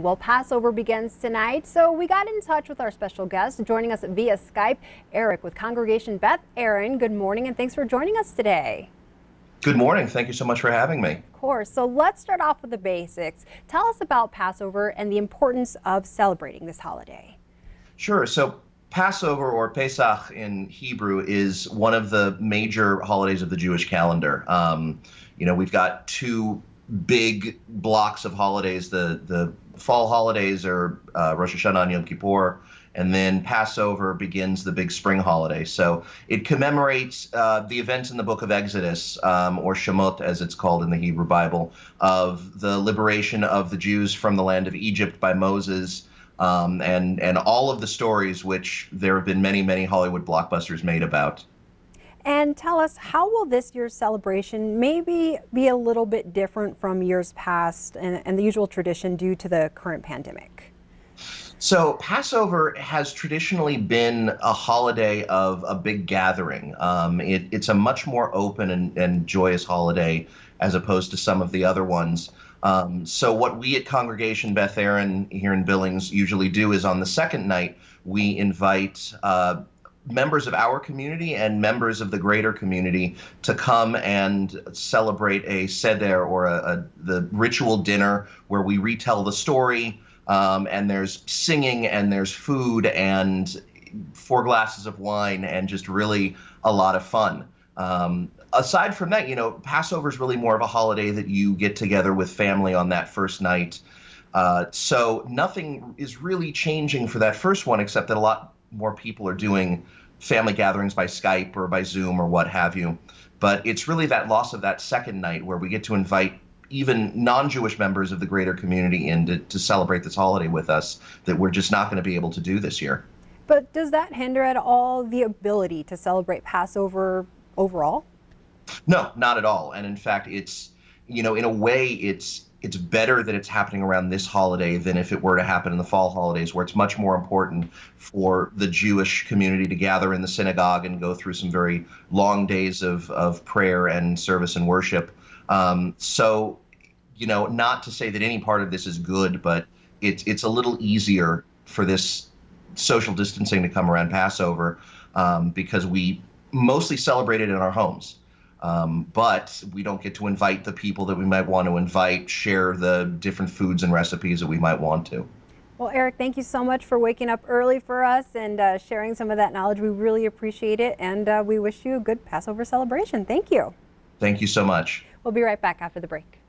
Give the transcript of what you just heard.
Well, Passover begins tonight, so we got in touch with our special guest joining us via Skype, Eric with Congregation Beth Aaron. Good morning and thanks for joining us today. Good morning. Thank you so much for having me. Of course. So let's start off with the basics. Tell us about Passover and the importance of celebrating this holiday. Sure. So Passover, or Pesach in Hebrew, is one of the major holidays of the Jewish calendar. We've got two big blocks of holidays. The fall holidays are Rosh Hashanah and Yom Kippur, and then Passover begins the big spring holiday. So it commemorates the events in the book of Exodus, or Shemot as it's called in the Hebrew Bible, of the liberation of the Jews from the land of Egypt by Moses, and all of the stories which there have been many Hollywood blockbusters made about. And tell us, how will this year's celebration maybe be a little bit different from years past and the usual tradition due to the current pandemic? So Passover has traditionally been a holiday of a big gathering. It's a much more open and joyous holiday as opposed to some of the other ones. So what we at Congregation Beth Aaron here in Billings usually do is on the second night, we invite members of our community and members of the greater community to come and celebrate a seder, or the ritual dinner where we retell the story, and there's singing and there's food and 4 glasses of wine and just really a lot of fun. Aside from that, Passover is really more of a holiday that you get together with family on that first night. So nothing is really changing for that first one, except that a lot more people are doing family gatherings by Skype or by Zoom or what have you. But it's really that loss of that second night where we get to invite even non-Jewish members of the greater community in to celebrate this holiday with us that we're just not going to be able to do this year. But does that hinder at all the ability to celebrate Passover overall? No, not at all. And in fact, in a way, it's better that it's happening around this holiday than if it were to happen in the fall holidays, where it's much more important for the Jewish community to gather in the synagogue and go through some very long days of prayer and service and worship. Not to say that any part of this is good, but it's a little easier for this social distancing to come around Passover, because we mostly celebrate it in our homes. But we don't get to invite the people that we might want to invite, share the different foods and recipes that we might want to. Well, Eric, thank you so much for waking up early for us and sharing some of that knowledge. We really appreciate it, and we wish you a good Passover celebration. Thank you. Thank you so much. We'll be right back after the break.